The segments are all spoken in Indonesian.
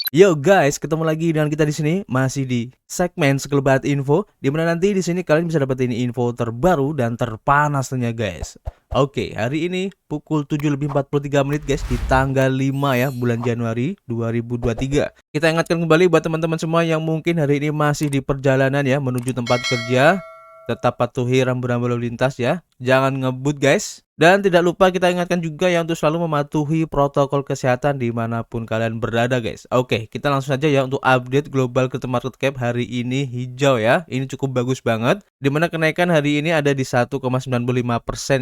Yo guys, ketemu lagi dengan kita di sini masih di segmen Sekelebat Info, di mana nanti di sini kalian bisa dapetin info terbaru dan terpanas tentunya guys. Oke, hari ini pukul 7:43 guys di tanggal 5 ya bulan Januari 2023. Kita ingatkan kembali buat teman-teman semua yang mungkin hari ini masih di perjalanan ya menuju tempat kerja, tetap patuhi rambu-rambu lalu lintas ya. Jangan ngebut guys. Dan tidak lupa kita ingatkan juga ya untuk selalu mematuhi protokol kesehatan dimanapun kalian berada guys. Oke, kita langsung saja ya untuk update global crypto market cap hari ini hijau ya. Ini cukup bagus banget. Dimana kenaikan hari ini ada di 1,95%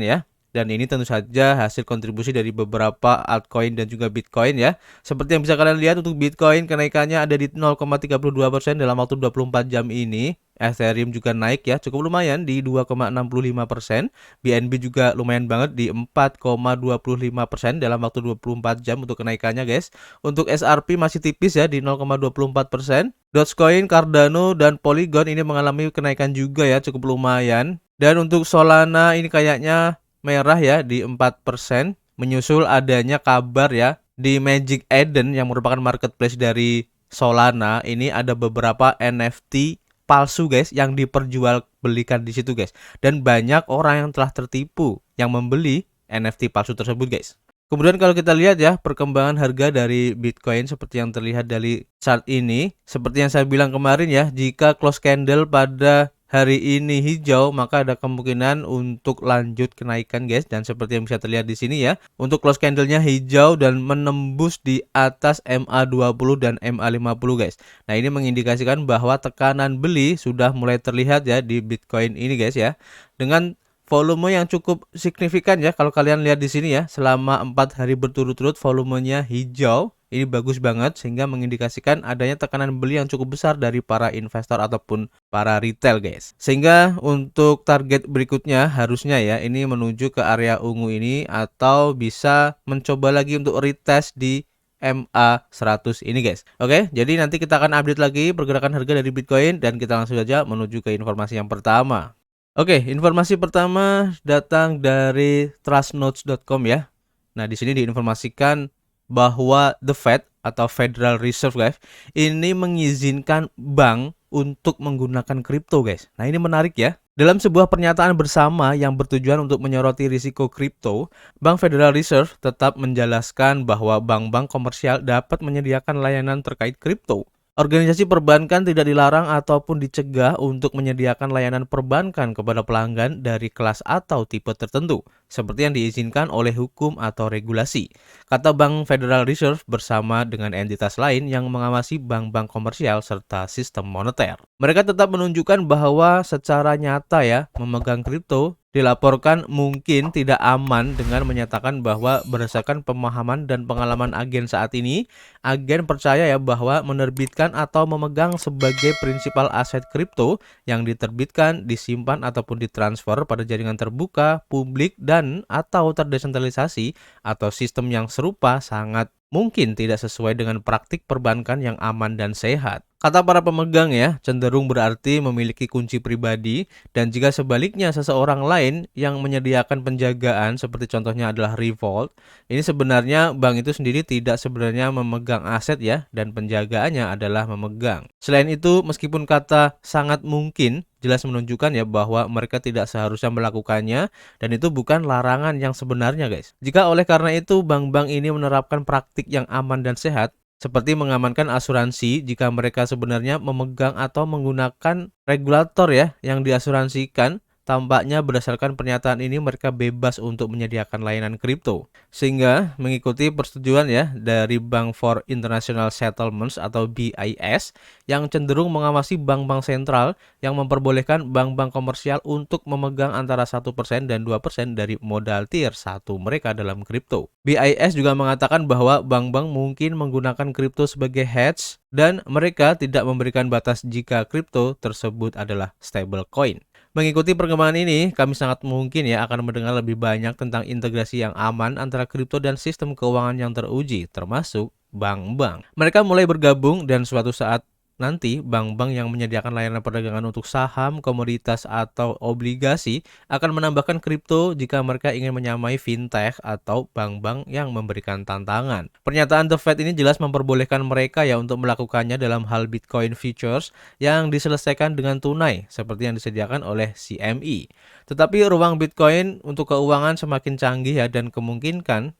ya. Dan ini tentu saja hasil kontribusi dari beberapa altcoin dan juga Bitcoin ya. Seperti yang bisa kalian lihat untuk Bitcoin kenaikannya ada di 0,32% dalam waktu 24 jam ini. Ethereum juga naik ya, cukup lumayan di 2,65%. BNB juga lumayan banget di 4,25% dalam waktu 24 jam untuk kenaikannya guys. Untuk SRP masih tipis ya di 0,24%. Dogecoin, Cardano, dan Polygon ini mengalami kenaikan juga ya, cukup lumayan. Dan untuk Solana ini kayaknya merah ya di 4%, menyusul adanya kabar ya di Magic Eden yang merupakan marketplace dari Solana. Ini ada beberapa NFT palsu guys yang diperjualbelikan di situ guys, dan banyak orang yang telah tertipu yang membeli NFT palsu tersebut guys. Kemudian kalau kita lihat ya perkembangan harga dari Bitcoin seperti yang terlihat dari chart ini, seperti yang saya bilang kemarin ya, jika close candle pada hari ini hijau maka ada kemungkinan untuk lanjut kenaikan guys, dan seperti yang bisa terlihat di sini ya, untuk close candlenya hijau dan menembus di atas MA20 dan MA50 guys. Nah, ini mengindikasikan bahwa tekanan beli sudah mulai terlihat ya di Bitcoin ini guys ya, dengan volume yang cukup signifikan ya. Kalau kalian lihat di sini ya, selama 4 hari berturut-turut volumenya hijau. Ini bagus banget sehingga mengindikasikan adanya tekanan beli yang cukup besar dari para investor ataupun para retail guys. Sehingga untuk target berikutnya harusnya ya ini menuju ke area ungu ini, atau bisa mencoba lagi untuk retest di MA100 ini guys. Oke, jadi nanti kita akan update lagi pergerakan harga dari Bitcoin, dan kita langsung saja menuju ke informasi yang pertama. Oke, informasi pertama datang dari trustnotes.com ya. Nah, di sini diinformasikan bahwa The Fed atau Federal Reserve guys, ini mengizinkan bank untuk menggunakan kripto guys. Nah, ini menarik ya. Dalam sebuah pernyataan bersama yang bertujuan untuk menyoroti risiko kripto, Bank Federal Reserve tetap menjelaskan bahwa bank-bank komersial dapat menyediakan layanan terkait kripto. Organisasi perbankan tidak dilarang ataupun dicegah untuk menyediakan layanan perbankan kepada pelanggan dari kelas atau tipe tertentu, seperti yang diizinkan oleh hukum atau regulasi, kata Bank Federal Reserve bersama dengan entitas lain yang mengawasi bank-bank komersial serta sistem moneter. Mereka tetap menunjukkan bahwa secara nyata ya, memegang kripto dilaporkan mungkin tidak aman, dengan menyatakan bahwa berdasarkan pemahaman dan pengalaman agen saat ini, agen percaya ya bahwa menerbitkan atau memegang sebagai prinsipal aset kripto yang diterbitkan, disimpan ataupun ditransfer pada jaringan terbuka, publik dan atau terdesentralisasi atau sistem yang serupa sangat mungkin tidak sesuai dengan praktik perbankan yang aman dan sehat. Kata para pemegang ya, cenderung berarti memiliki kunci pribadi, dan jika sebaliknya seseorang lain yang menyediakan penjagaan seperti contohnya adalah Revolt, ini sebenarnya bank itu sendiri tidak sebenarnya memegang aset ya, dan penjagaannya adalah memegang. Selain itu, meskipun kata sangat mungkin jelas menunjukkan ya bahwa mereka tidak seharusnya melakukannya, dan itu bukan larangan yang sebenarnya guys. Jika oleh karena itu bank-bank ini menerapkan praktik yang aman dan sehat, seperti mengamankan asuransi jika mereka sebenarnya memegang atau menggunakan regulator ya yang diasuransikan, tampaknya berdasarkan pernyataan ini mereka bebas untuk menyediakan layanan kripto. Sehingga mengikuti persetujuan ya dari Bank for International Settlements atau BIS yang cenderung mengawasi bank-bank sentral yang memperbolehkan bank-bank komersial untuk memegang antara 1% dan 2% dari modal tier 1 mereka dalam kripto. BIS juga mengatakan bahwa bank-bank mungkin menggunakan kripto sebagai hedge, dan mereka tidak memberikan batas jika kripto tersebut adalah stablecoin. Mengikuti perkembangan ini, kami sangat mungkin ya akan mendengar lebih banyak tentang integrasi yang aman antara kripto dan sistem keuangan yang teruji, termasuk bank-bank. Mereka mulai bergabung dan suatu saat nanti bank-bank yang menyediakan layanan perdagangan untuk saham, komoditas, atau obligasi akan menambahkan kripto jika mereka ingin menyamai fintech atau bank-bank yang memberikan tantangan. Pernyataan The Fed ini jelas memperbolehkan mereka ya untuk melakukannya dalam hal Bitcoin futures yang diselesaikan dengan tunai seperti yang disediakan oleh CME. Tetapi ruang Bitcoin untuk keuangan semakin canggih ya dan kemungkinan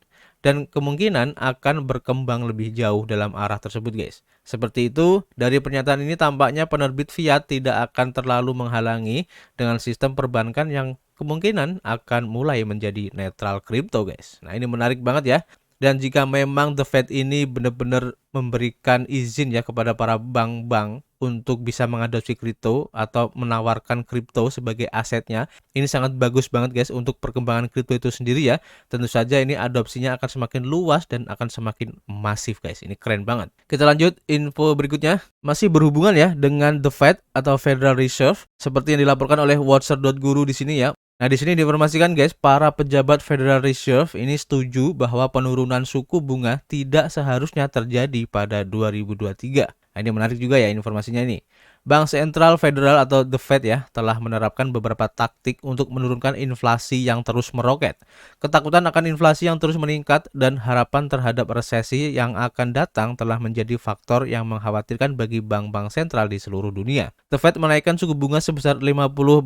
akan berkembang lebih jauh dalam arah tersebut guys. Seperti itu, dari pernyataan ini tampaknya penerbit fiat tidak akan terlalu menghalangi dengan sistem perbankan yang kemungkinan akan mulai menjadi netral kripto guys. Nah ini menarik banget ya. Dan jika memang The Fed ini benar-benar memberikan izin ya kepada para bank-bank untuk bisa mengadopsi kripto atau menawarkan kripto sebagai asetnya, ini sangat bagus banget guys untuk perkembangan kripto itu sendiri ya. Tentu saja ini adopsinya akan semakin luas dan akan semakin masif guys. Ini keren banget. Kita lanjut info berikutnya. Masih berhubungan ya dengan The Fed atau Federal Reserve seperti yang dilaporkan oleh Watcher.guru di sini ya. Nah, di sini diinformasikan guys, para pejabat Federal Reserve ini setuju bahwa penurunan suku bunga tidak seharusnya terjadi pada 2023. Nah, ini menarik juga ya informasinya ini. Bank Sentral Federal atau The Fed ya telah menerapkan beberapa taktik untuk menurunkan inflasi yang terus meroket. Ketakutan akan inflasi yang terus meningkat dan harapan terhadap resesi yang akan datang telah menjadi faktor yang mengkhawatirkan bagi bank-bank sentral di seluruh dunia. The Fed menaikkan suku bunga sebesar 50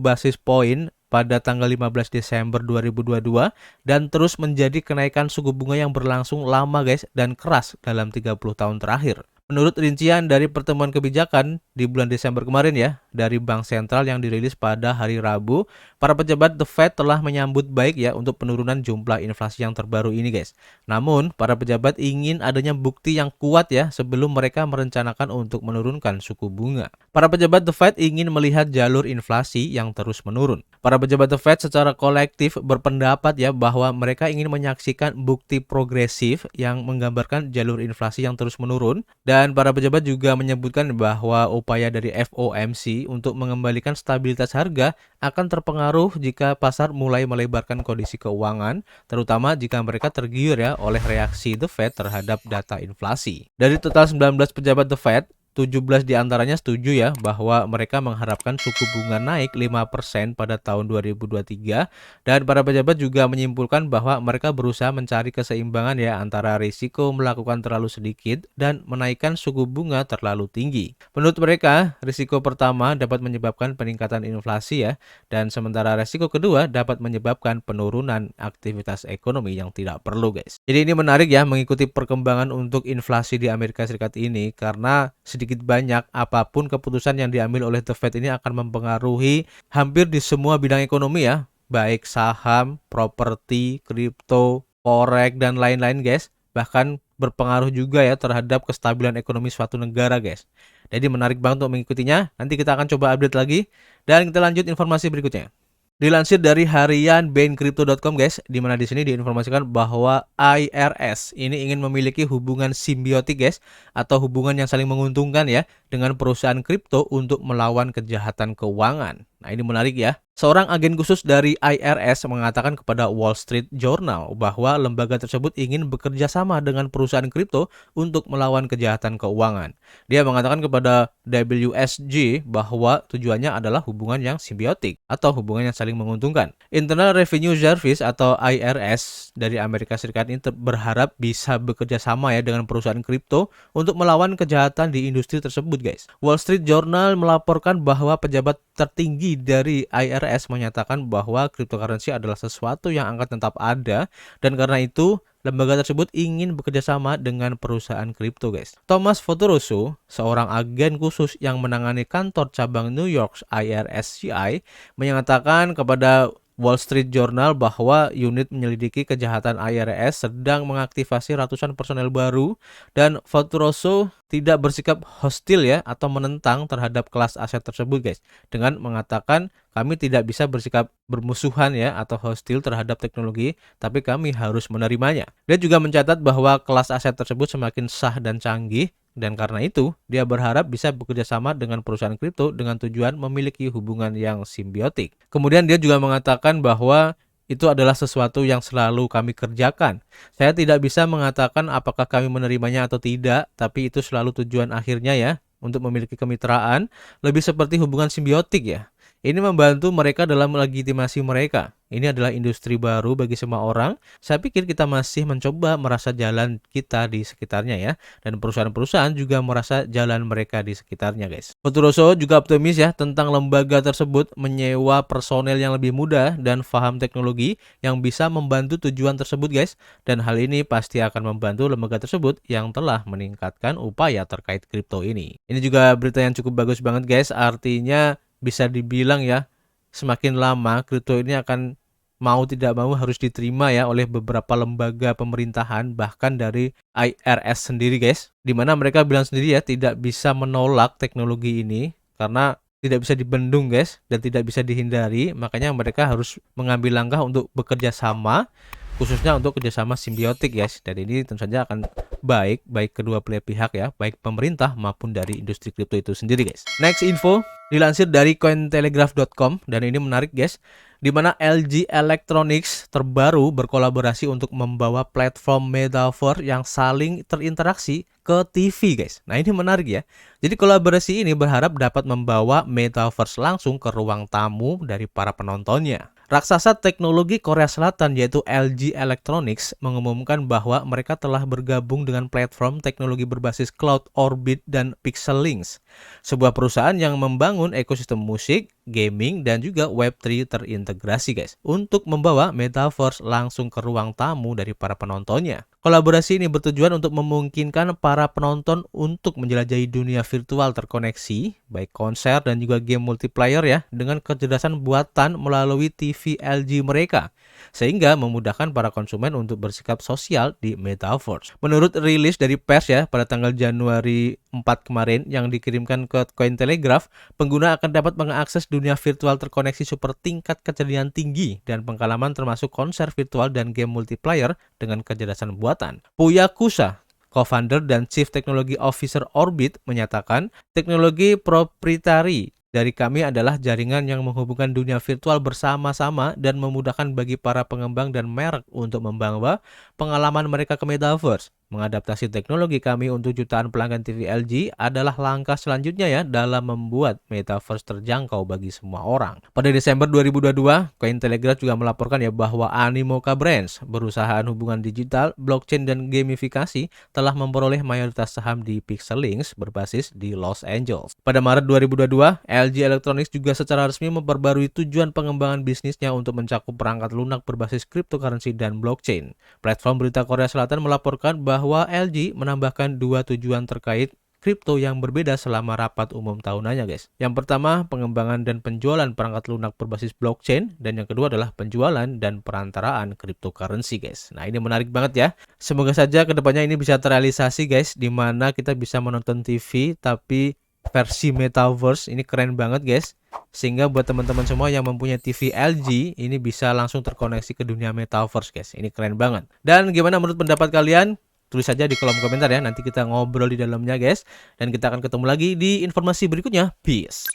basis poin pada tanggal 15 Desember 2022 dan terus menjadi kenaikan suku bunga yang berlangsung lama guys dan keras dalam 30 tahun terakhir. Menurut rincian dari pertemuan kebijakan di bulan Desember kemarin ya, dari Bank Sentral yang dirilis pada hari Rabu, para pejabat The Fed telah menyambut baik ya untuk penurunan jumlah inflasi yang terbaru ini guys. Namun, para pejabat ingin adanya bukti yang kuat ya sebelum mereka merencanakan untuk menurunkan suku bunga. Para pejabat The Fed ingin melihat jalur inflasi yang terus menurun. Para pejabat The Fed secara kolektif berpendapat ya bahwa mereka ingin menyaksikan bukti progresif yang menggambarkan jalur inflasi yang terus menurun. Dan para pejabat juga menyebutkan bahwa upaya dari FOMC untuk mengembalikan stabilitas harga akan terpengaruh jika pasar mulai melebarkan kondisi keuangan, terutama jika mereka tergiur ya oleh reaksi The Fed terhadap data inflasi. Dari total 19 pejabat The Fed, 17 diantaranya setuju ya bahwa mereka mengharapkan suku bunga naik 5% pada tahun 2023 dan para pejabat juga menyimpulkan bahwa mereka berusaha mencari keseimbangan ya antara risiko melakukan terlalu sedikit dan menaikkan suku bunga terlalu tinggi. Menurut mereka, risiko pertama dapat menyebabkan peningkatan inflasi ya dan sementara risiko kedua dapat menyebabkan penurunan aktivitas ekonomi yang tidak perlu guys. Jadi ini menarik ya mengikuti perkembangan untuk inflasi di Amerika Serikat ini karena sedikit banyak apapun keputusan yang diambil oleh The Fed ini akan mempengaruhi hampir di semua bidang ekonomi ya, baik saham, properti, kripto, forex dan lain-lain guys. Bahkan berpengaruh juga ya terhadap kestabilan ekonomi suatu negara guys. Jadi menarik banget untuk mengikutinya. Nanti kita akan coba update lagi dan kita lanjut informasi berikutnya. Dilansir dari harian BainCrypto.com guys, di mana di sini diinformasikan bahwa IRS ini ingin memiliki hubungan simbiotik guys atau hubungan yang saling menguntungkan ya dengan perusahaan kripto untuk melawan kejahatan keuangan. Nah, ini menarik ya. Seorang agen khusus dari IRS mengatakan kepada Wall Street Journal bahwa lembaga tersebut ingin bekerja sama dengan perusahaan kripto untuk melawan kejahatan keuangan. Dia mengatakan kepada WSG bahwa tujuannya adalah hubungan yang simbiotik atau hubungan yang saling menguntungkan. Internal Revenue Service atau IRS dari Amerika Serikat ini berharap bisa bekerja sama ya dengan perusahaan kripto untuk melawan kejahatan di industri tersebut guys. Wall Street Journal melaporkan bahwa pejabat tertinggi dari IRS menyatakan bahwa cryptocurrency adalah sesuatu yang akan tetap ada dan karena itu lembaga tersebut ingin bekerja sama dengan perusahaan kripto guys. Thomas Fotoroso, seorang agen khusus yang menangani kantor cabang New York IRSCI, menyatakan kepada Wall Street Journal bahwa unit menyelidiki kejahatan IRS sedang mengaktifasi ratusan personel baru dan Fotoroso tidak bersikap hostil ya atau menentang terhadap kelas aset tersebut guys dengan mengatakan kami tidak bisa bersikap bermusuhan ya atau hostil terhadap teknologi tapi kami harus menerimanya. Dia juga mencatat bahwa kelas aset tersebut semakin sah dan canggih dan karena itu dia berharap bisa bekerja sama dengan perusahaan kripto dengan tujuan memiliki hubungan yang simbiotik. Kemudian dia juga mengatakan bahwa itu adalah sesuatu yang selalu kami kerjakan. Saya tidak bisa mengatakan apakah kami menerimanya atau tidak, tapi itu selalu tujuan akhirnya ya. untuk memiliki kemitraan lebih seperti hubungan simbiotik ya. Ini membantu mereka dalam legitimasi mereka. Ini adalah industri baru bagi semua orang. Saya pikir kita masih mencoba merasa jalan kita di sekitarnya ya. Dan perusahaan-perusahaan juga merasa jalan mereka di sekitarnya guys. Futuroso juga optimis ya tentang lembaga tersebut menyewa personel yang lebih muda dan paham teknologi yang bisa membantu tujuan tersebut guys. Dan hal ini pasti akan membantu lembaga tersebut yang telah meningkatkan upaya terkait kripto ini. Ini juga berita yang cukup bagus banget guys. Artinya bisa dibilang ya, semakin lama kripto ini akan mau tidak mau harus diterima ya oleh beberapa lembaga pemerintahan, bahkan dari IRS sendiri guys. Dimana mereka bilang sendiri ya tidak bisa menolak teknologi ini karena tidak bisa dibendung guys dan tidak bisa dihindari. Makanya mereka harus mengambil langkah untuk bekerja sama, khususnya untuk kerjasama simbiotik guys. Dan ini tentu saja akan baik kedua belah pihak ya, baik pemerintah maupun dari industri kripto itu sendiri guys. Next info dilansir dari cointelegraph.com dan ini menarik guys, di mana LG Electronics terbaru berkolaborasi untuk membawa platform metaverse yang saling terinteraksi ke TV guys. Nah ini menarik ya. Jadi kolaborasi ini berharap dapat membawa metaverse langsung ke ruang tamu dari para penontonnya. Raksasa teknologi Korea Selatan yaitu LG Electronics mengumumkan bahwa mereka telah bergabung dengan platform teknologi berbasis Cloud Orbit dan Pixelynx, sebuah perusahaan yang membangun ekosistem musik, gaming, dan juga Web3 terintegrasi guys, untuk membawa metaverse langsung ke ruang tamu dari para penontonnya. Kolaborasi ini bertujuan untuk memungkinkan para penonton untuk menjelajahi dunia virtual terkoneksi, baik konser dan juga game multiplayer ya, dengan kecerdasan buatan melalui TV LG mereka, sehingga memudahkan para konsumen untuk bersikap sosial di metaverse. Menurut rilis dari pers ya pada tanggal Januari 4 kemarin yang dikirimkan ke Cointelegraph, pengguna akan dapat mengakses dunia virtual terkoneksi super tingkat kecerdasaan tinggi dan pengalaman termasuk konser virtual dan game multiplayer dengan kecerdasan buatan. Puya Kusa, co-founder dan Chief Technology Officer Orbit, menyatakan teknologi proprietari dari kami adalah jaringan yang menghubungkan dunia virtual bersama-sama dan memudahkan bagi para pengembang dan merek untuk membawa pengalaman mereka ke metaverse. Mengadaptasi teknologi kami untuk jutaan pelanggan TV LG adalah langkah selanjutnya ya dalam membuat metaverse terjangkau bagi semua orang. Pada Desember 2022, Cointelegraph juga melaporkan ya bahwa Animoca Brands, perusahaan hubungan digital, blockchain, dan gamifikasi, telah memperoleh mayoritas saham di Pixelynx berbasis di Los Angeles. Pada Maret 2022, LG Electronics juga secara resmi memperbarui tujuan pengembangan bisnisnya untuk mencakup perangkat lunak berbasis cryptocurrency dan blockchain. Platform berita Korea Selatan melaporkan bahwa LG menambahkan dua tujuan terkait kripto yang berbeda selama rapat umum tahunannya guys. Yang pertama, pengembangan dan penjualan perangkat lunak berbasis blockchain, dan yang kedua adalah penjualan dan perantaraan cryptocurrency guys. Nah ini menarik banget ya. Semoga saja kedepannya ini bisa terrealisasi guys, di mana kita bisa menonton TV tapi versi metaverse. Ini keren banget guys, sehingga buat teman-teman semua yang mempunyai TV LG ini bisa langsung terkoneksi ke dunia metaverse guys. Ini keren banget. Dan gimana menurut pendapat kalian? Tulis saja di kolom komentar ya, nanti kita ngobrol di dalamnya guys. Dan kita akan ketemu lagi di informasi berikutnya. Peace.